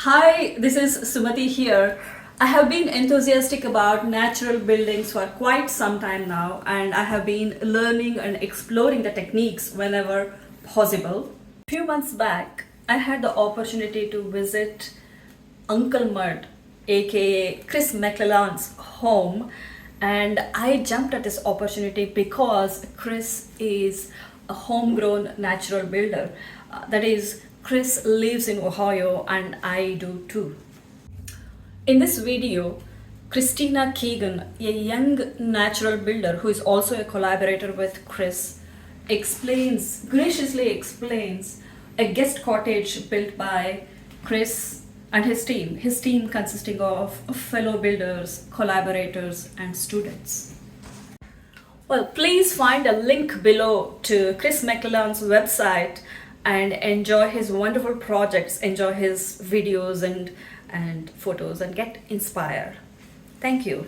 Hi, this is Sumati here. I have been enthusiastic about natural buildings for quite some time now, and I have been learning and exploring the techniques whenever possible. Few months back, I had the opportunity to visit Uncle Mud, aka Chris McClellan's home, and I jumped at this opportunity because Chris is a homegrown natural builder. That is, Chris lives in Ohio, and I do too. In this video, Chrisitna Keegan, a young natural builder who is also a collaborator with Chris, graciously explains a guest cottage built by Chris and his team. His team consisting of fellow builders, collaborators, and students. Well, please find a link below to Chris McClellan's website and enjoy his wonderful projects, enjoy his videos and photos, and get inspired. Thank you.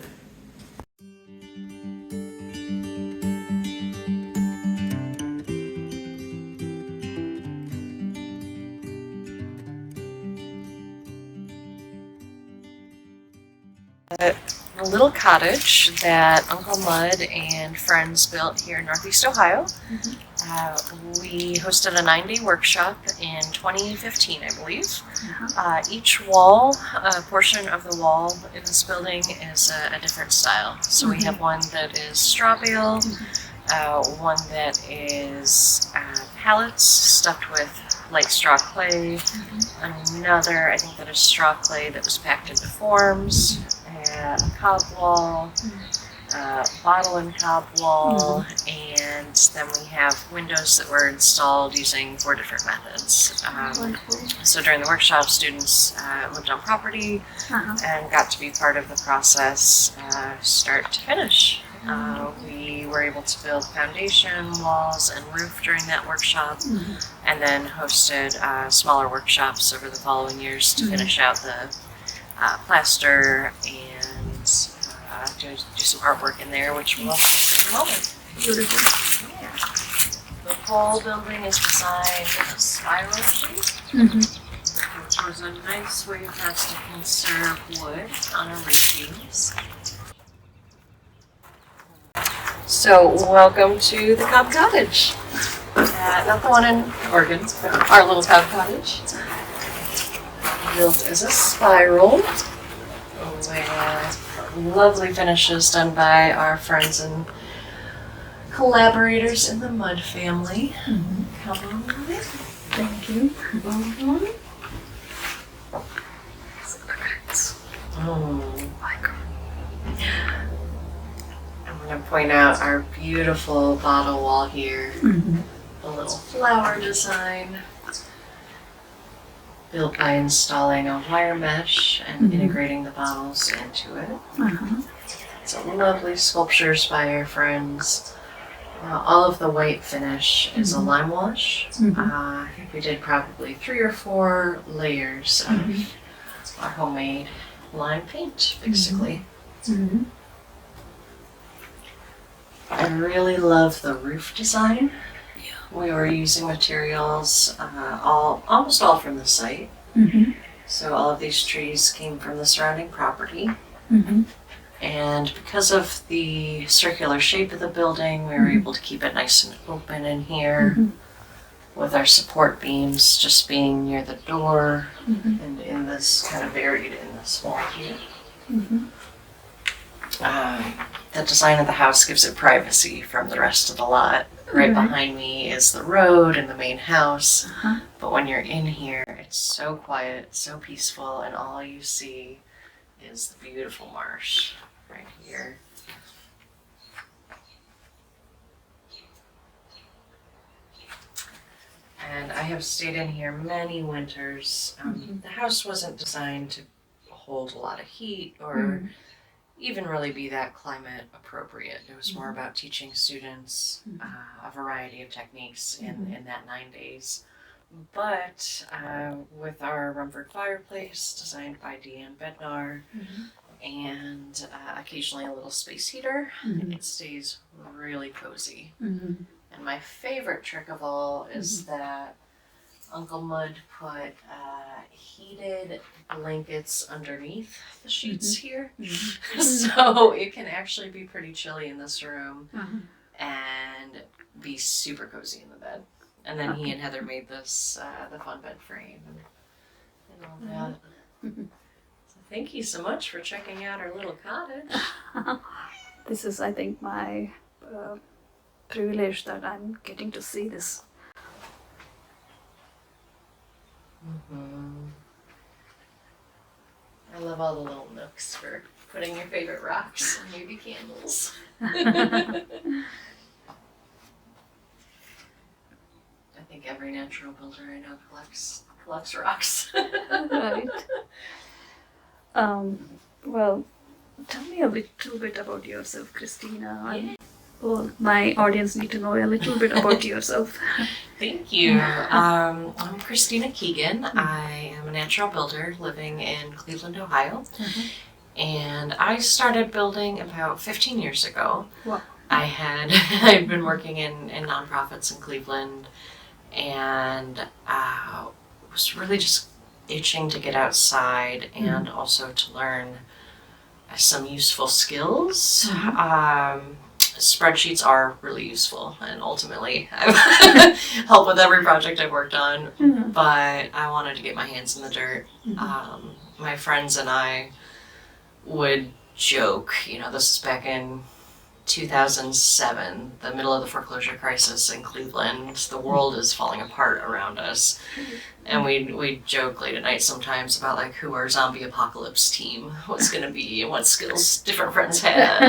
A little cottage that Uncle Mud and friends built here in Northeast Ohio. We hosted a 9-day workshop in 2015, I believe. Each wall, a portion of the wall in this building is a different style. So we have one that is straw bale, one that is pallets stuffed with light straw clay, another I think that is straw clay that was packed into forms, a cob wall, bottle and cob wall, and then we have windows that were installed using 4 different methods. So during the workshop, students lived on property and got to be part of the process start to finish. We were able to build foundation, walls, and roof during that workshop, and then hosted smaller workshops over the following years to finish out the plaster and do some artwork in there, which we'll see in a moment. Beautiful. Yeah. The whole building is designed in a spiral shape, which was a nice way for us to conserve wood on our roof beams. So, welcome to the Cobb Cottage. Not the one in Oregon, but our little Cobb Cottage. Built as a spiral with lovely finishes done by our friends and collaborators in the Mud family. Come on with it. Thank you. I'm going to point out our beautiful bottle wall here. The little flower design built by installing a wire mesh and integrating the bottles into it. Some lovely sculptures by our friends. All of the white finish is a lime wash. I think we did probably 3 or 4 layers of our homemade lime paint, basically. I really love the roof design. We were using materials almost all from the site. So all of these trees came from the surrounding property. And because of the circular shape of the building, we were able to keep it nice and open in here, with our support beams just being near the door and in this kind of buried in this wall here. The design of the house gives it privacy from the rest of the lot. Right behind me is the road and the main house, but when you're in here, it's so quiet, so peaceful, and all you see is the beautiful marsh right here. And I have stayed in here many winters. The house wasn't designed to hold a lot of heat or even really be that climate appropriate. It was more about teaching students a variety of techniques in that 9 days. But with our Rumford fireplace designed by Deanne Bednar and occasionally a little space heater, it stays really cozy. And my favorite trick of all is that Uncle Mud put heated blankets underneath the sheets here. So it can actually be pretty chilly in this room and be super cozy in the bed. And then he and Heather made this, the fun bed frame and all that. So thank you so much for checking out our little cottage. This is, I think, my privilege that I'm getting to see this. I love all the little nooks for putting your favorite rocks and maybe candles. I think every natural builder I know collects rocks. Right. Well, tell me a little bit about yourself, Christina. Well, my audience need to know a little bit about yourself. Thank you. I'm Chrisitna Keegan. I am a natural builder living in Cleveland, Ohio. And I started building about 15 years ago. Wow. I'd been working in nonprofits in Cleveland and was really just itching to get outside and also to learn some useful skills. Spreadsheets are really useful, and ultimately I've helped with every project I've worked on, but I wanted to get my hands in the dirt. My friends and I would joke, this is back in 2007, the middle of the foreclosure crisis in Cleveland. The world is falling apart around us. And we'd joke late at night sometimes about like who our zombie apocalypse team was going to be and what skills different friends had.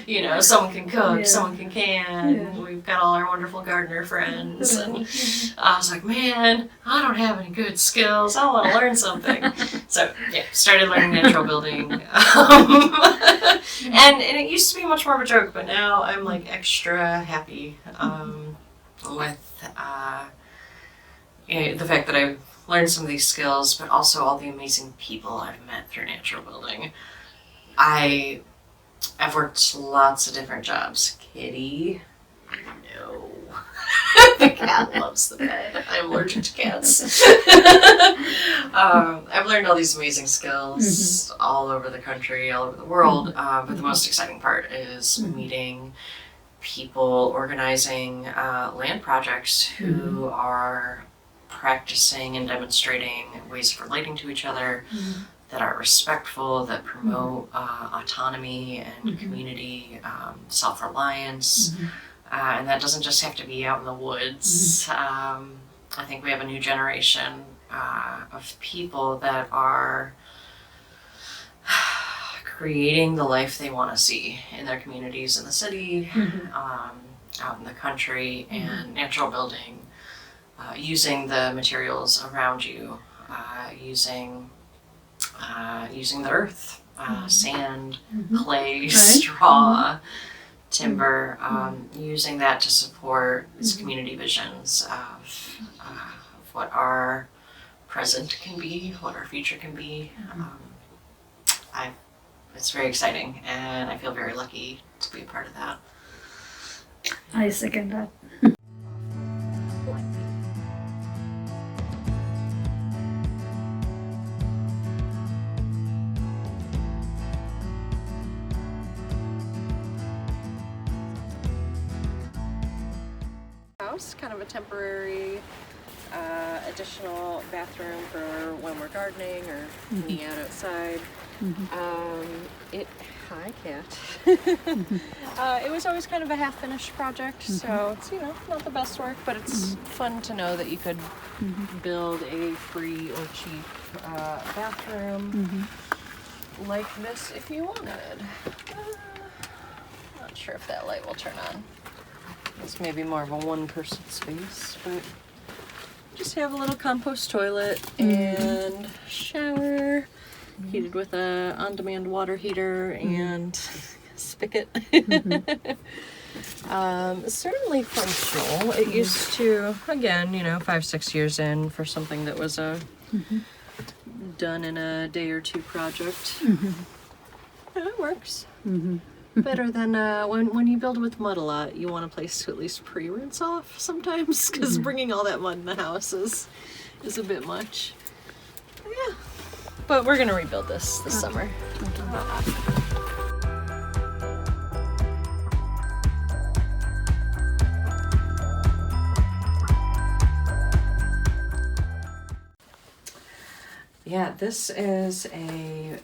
And, someone can cook, someone can can. We've got all our wonderful gardener friends. And I was like, man, I don't have any good skills. I want to learn something. So started learning natural building. And it used to be much more of a joke, but now I'm like extra happy with the fact that I've learned some of these skills, but also all the amazing people I've met through natural building. I've worked lots of different jobs. Kitty, no. The cat loves the bed. I'm allergic to cats. I've learned all these amazing skills all over the country, all over the world, but the most exciting part is meeting people, organizing land projects who are practicing and demonstrating ways of relating to each other that are respectful, that promote autonomy and community, self-reliance. And that doesn't just have to be out in the woods. I think we have a new generation of people that are creating the life they want to see in their communities in the city, out in the country, and natural building, using the materials around you, using the earth, sand, clay, straw, timber, using that to support these community visions of what our present can be, what our future can be. It's very exciting, and I feel very lucky to be a part of that. I second that. House, kind of a temporary additional bathroom for when we're gardening or hanging out outside. Hi, cat. It was always kind of a half-finished project, so it's not the best work, but it's fun to know that you could build a free or cheap bathroom like this if you wanted. Not sure if that light will turn on. It's maybe more of a one-person space, but just have a little compost toilet and shower, heated with a on-demand water heater and spigot. Certainly functional. It used to, again, 5-6 years in for something that was a done in a day or two project. It works. Better than when you build with mud a lot, you want a place to at least pre-rinse off sometimes, because bringing all that mud in the house is a bit much. Yeah. But we're gonna rebuild this summer. Yeah, this is a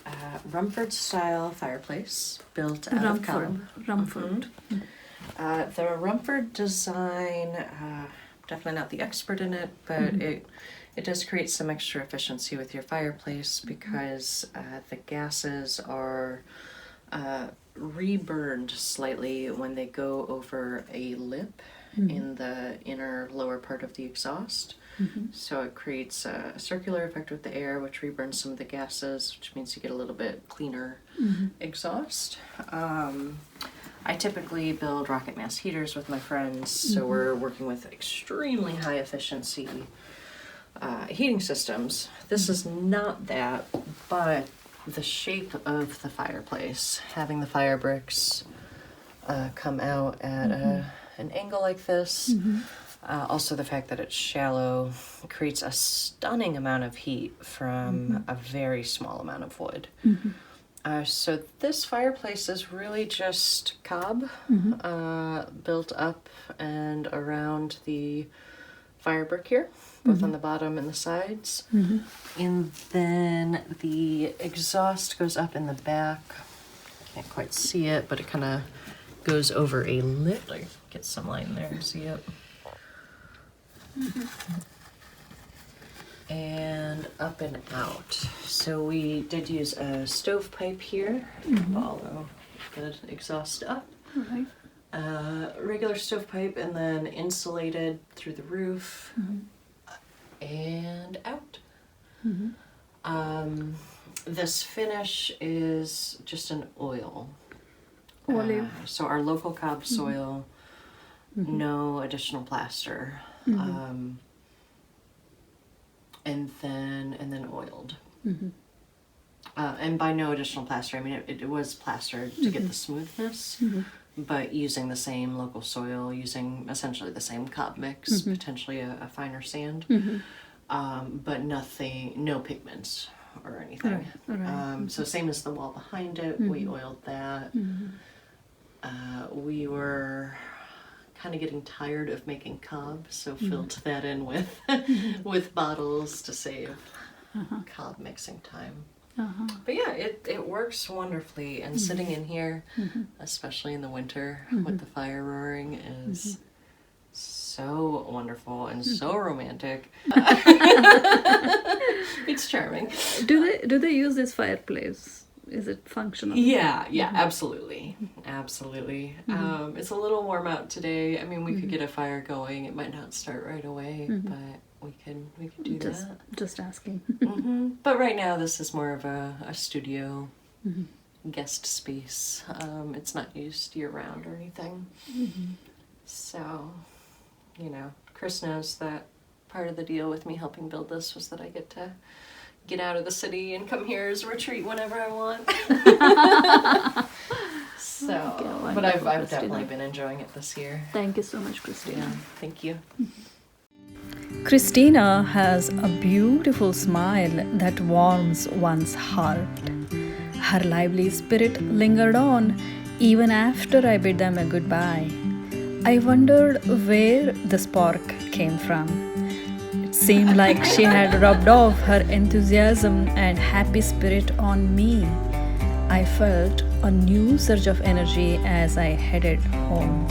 Rumford-style fireplace built out of cob. Rumford. The Rumford design, definitely not the expert in it, but it does create some extra efficiency with your fireplace because the gases are reburned slightly when they go over a lip in the inner lower part of the exhaust. So it creates a circular effect with the air, which reburns some of the gases, which means you get a little bit cleaner exhaust. I typically build rocket mass heaters with my friends, so we're working with extremely high efficiency heating systems. This is not that, but the shape of the fireplace, having the fire bricks come out at an angle like this, also the fact that it's shallow creates a stunning amount of heat from a very small amount of wood. So this fireplace is really just cob built up and around the fire brick here, both on the bottom and the sides. And then the exhaust goes up in the back. Can't quite see it, but it kind of goes over a lip. Like, get some light in there, see it? And up and out. So we did use a stovepipe here to follow the exhaust up. Regular stovepipe, and then insulated through the roof and out. This finish is just an oil. Olive. So our local cob soil, no additional plaster. And then oiled. And by no additional plaster, I mean it was plastered to get the smoothness, but using the same local soil, using essentially the same cob mix, potentially a finer sand, but nothing, no pigments or anything. So same as the wall behind it, we oiled that. We were kind of getting tired of making cob, so filled that in with with bottles to save cob mixing time. But yeah, it works wonderfully, and sitting in here, especially in the winter with the fire roaring, is so wonderful and so romantic. It's charming. Do they use this fireplace? Is it functional? Yeah, absolutely. It's a little warm out today. I mean, we could get a fire going. It might not start right away, but we could do that. Just asking. But right now, this is more of a studio guest space. It's not used year round or anything. So, Chris knows that part of the deal with me helping build this was that I get to get out of the city and come here as a retreat whenever I want. But I've definitely been enjoying it this year. Thank you so much, Christina. Yeah, thank you. Christina has a beautiful smile that warms one's heart. Her lively spirit lingered on even after I bid them a goodbye. I wondered where the spark came from. It seemed like she had rubbed off her enthusiasm and happy spirit on me. I felt a new surge of energy as I headed home.